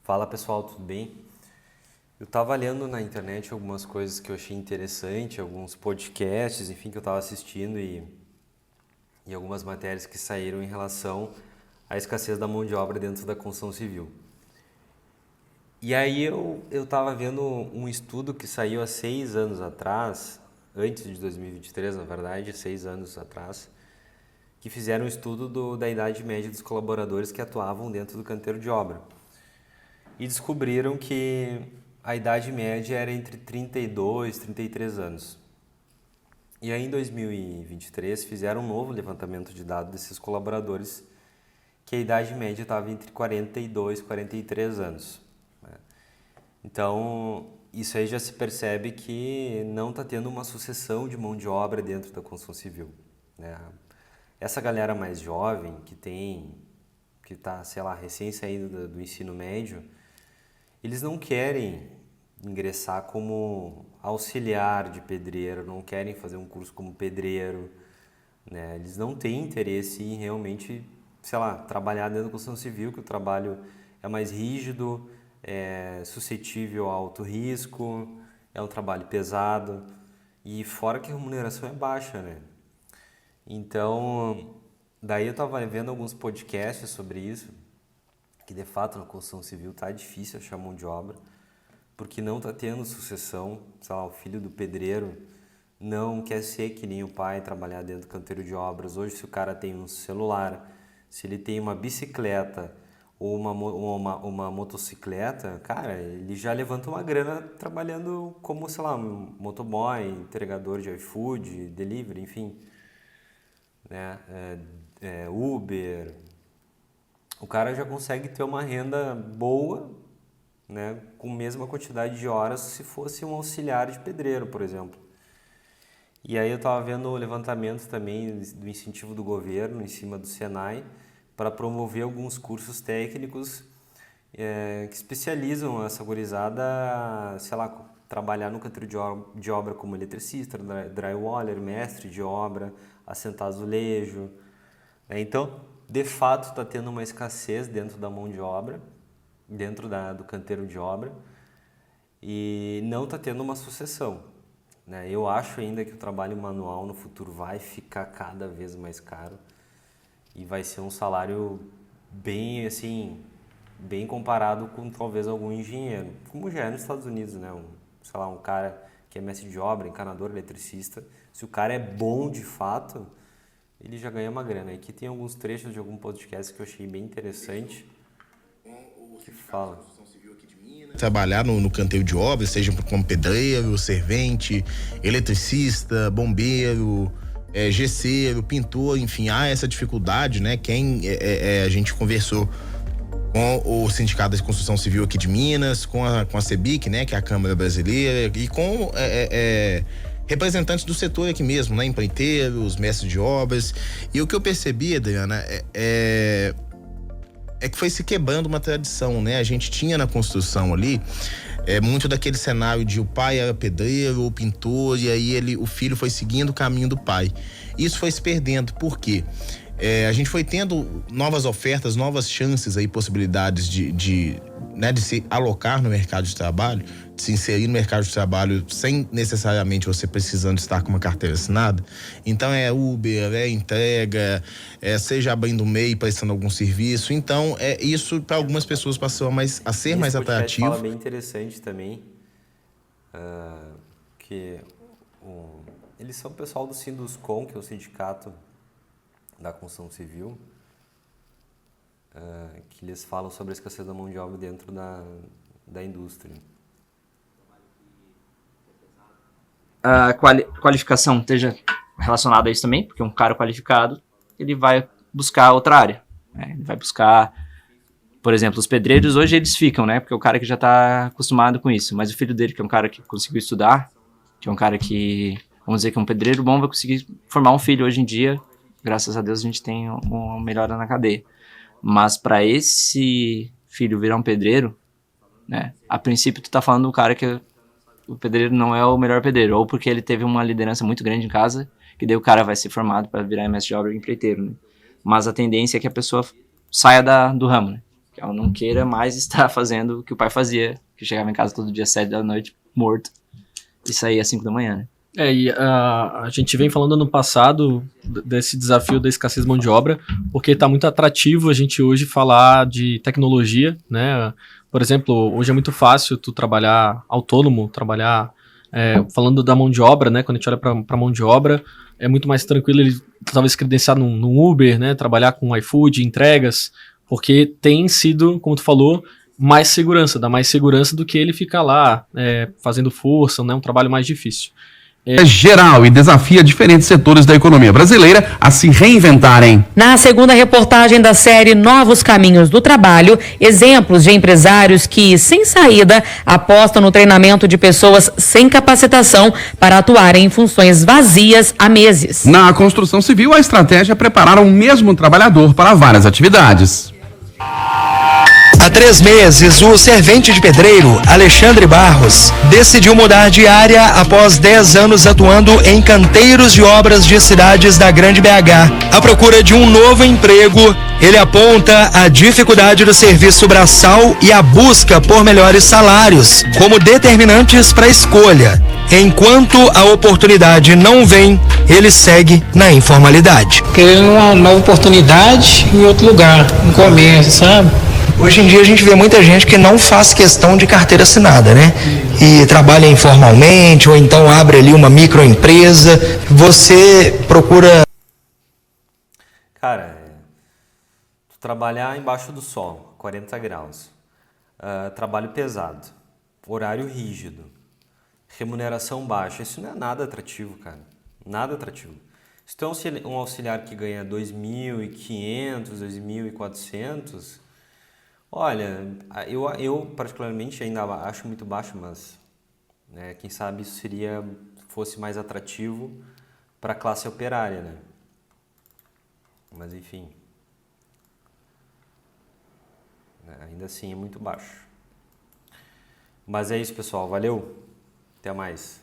Fala pessoal, tudo bem? Eu estava lendo na internet algumas coisas que eu achei interessante, alguns podcasts, enfim, que eu estava assistindo e algumas matérias que saíram em relação à escassez da mão de obra dentro da construção civil. E aí eu estava vendo um estudo que saiu há 6 anos atrás, antes de 2023, na verdade, 6 anos atrás, que fizeram um estudo da idade média dos colaboradores que atuavam dentro do canteiro de obra. E descobriram que a idade média era entre 32 e 33 anos. E aí em 2023 fizeram um novo levantamento de dados desses colaboradores, que a idade média estava entre 42 e 43 anos. Então, isso aí já se percebe que não está tendo uma sucessão de mão de obra dentro da construção civil, né? Essa galera mais jovem, que está, sei lá, recém saindo do ensino médio, eles não querem ingressar como auxiliar de pedreiro, não querem fazer um curso como pedreiro, né? Eles não têm interesse em realmente, sei lá, trabalhar dentro da construção civil, que o trabalho é mais rígido, é suscetível a alto risco, é um trabalho pesado e fora que a remuneração é baixa, né? Então, daí eu estava vendo alguns podcasts sobre isso, que de fato na construção civil tá difícil achar mão de obra, porque não tá tendo sucessão, sei lá, o filho do pedreiro não quer ser que nem o pai, trabalhar dentro do canteiro de obras. Hoje, se o cara tem um celular, se ele tem uma bicicleta ou uma motocicleta, cara, ele já levanta uma grana trabalhando como, sei lá, um motoboy, entregador de iFood, delivery, enfim, né? Uber. O cara já consegue ter uma renda boa, né, com a mesma quantidade de horas se fosse um auxiliar de pedreiro, por exemplo. E aí eu estava vendo o levantamento também do incentivo do governo em cima do Senai para promover alguns cursos técnicos que especializam essa gurizada, sei lá, trabalhar no canteiro de obra como eletricista, drywaller, mestre de obra, assentar azulejo. Então, de fato, está tendo uma escassez dentro da mão de obra, dentro do canteiro de obra, e não está tendo uma sucessão, né? Eu acho ainda que o trabalho manual no futuro vai ficar cada vez mais caro e vai ser um salário bem assim, bem comparado com talvez algum engenheiro, como já é nos Estados Unidos, né? Sei lá, um cara que é mestre de obra, encanador, eletricista, se o cara é bom de fato, ele já ganha uma grana. Aqui tem alguns trechos de algum podcast que eu achei bem interessante, que fala. Trabalhar no canteiro de obras, seja como pedreiro, servente, eletricista, bombeiro, gesseiro, pintor, enfim, há essa dificuldade, né? A gente conversou com o Sindicato de Construção Civil aqui de Minas, com a CEBIC, né? Que é a Câmara Brasileira, e com representantes do setor aqui mesmo, né? Empreiteiros, mestres de obras. E o que eu percebi, Adriana, é que foi se quebrando uma tradição, né? A gente tinha na construção ali muito daquele cenário de o pai era pedreiro ou pintor e aí o filho foi seguindo o caminho do pai. Isso foi se perdendo, por quê? A gente foi tendo novas ofertas, novas chances aí, possibilidades de se alocar no mercado de trabalho, de se inserir no mercado de trabalho sem necessariamente você precisando estar com uma carteira assinada. Então é Uber, é entrega, seja abrindo MEI, prestando algum serviço. Então isso para algumas pessoas passou a ser mais Nesse podcast fala atrativo. bem interessante também, que eles são o pessoal do Sinduscom, que é o sindicato da construção civil, que eles falam sobre a escassez da mão de obra dentro da indústria. A qualificação esteja relacionada a isso também, porque um cara qualificado, ele vai buscar outra área, né? Ele vai buscar, por exemplo, os pedreiros hoje eles ficam, né? Porque é o cara que já está acostumado com isso, mas o filho dele, que é um cara que conseguiu estudar, que é um cara que, vamos dizer que é um pedreiro bom, vai conseguir formar um filho hoje em dia. Graças a Deus a gente tem uma melhora na cadeia. Mas para esse filho virar um pedreiro, né? A princípio tu tá falando do cara que o pedreiro não é o melhor pedreiro, ou porque ele teve uma liderança muito grande em casa, que daí o cara vai ser formado para virar mestre de obra e empreiteiro, né? Mas a tendência é que a pessoa saia do ramo, né? Que ela não queira mais estar fazendo o que o pai fazia, que chegava em casa todo dia às 7 da noite, morto, e saía às 5 da manhã, né? E a gente vem falando no passado desse desafio da escassez de mão de obra, porque está muito atrativo a gente hoje falar de tecnologia, né? Por exemplo, hoje é muito fácil tu trabalhar autônomo, falando da mão de obra, né? Quando a gente olha para mão de obra, é muito mais tranquilo ele talvez credenciar num Uber, né? Trabalhar com iFood, entregas, porque tem sido, como tu falou, dá mais segurança do que ele ficar lá fazendo força, né? Um trabalho mais difícil. É geral e desafia diferentes setores da economia brasileira a se reinventarem. Na segunda reportagem da série Novos Caminhos do Trabalho, exemplos de empresários que, sem saída, apostam no treinamento de pessoas sem capacitação para atuarem em funções vazias há meses. Na construção civil, a estratégia é preparar o mesmo trabalhador para várias atividades. Há 3 meses, o servente de pedreiro, Alexandre Barros, decidiu mudar de área após 10 anos atuando em canteiros de obras de cidades da Grande BH. À procura de um novo emprego, ele aponta a dificuldade do serviço braçal e a busca por melhores salários como determinantes para a escolha. Enquanto a oportunidade não vem, ele segue na informalidade. Querendo uma nova oportunidade em outro lugar, no comércio, sabe? Hoje em dia a gente vê muita gente que não faz questão de carteira assinada, né? E trabalha informalmente ou então abre ali uma microempresa. Você procura... Cara, tu trabalhar embaixo do sol, 40 graus, trabalho pesado, horário rígido, remuneração baixa, isso não é nada atrativo, cara. Nada atrativo. Se tu é um auxiliar que ganha 2.500, 2.400... Olha, eu particularmente ainda acho muito baixo, mas né, quem sabe isso fosse mais atrativo para a classe operária, né? Mas enfim, ainda assim é muito baixo. Mas é isso, pessoal. Valeu, até mais.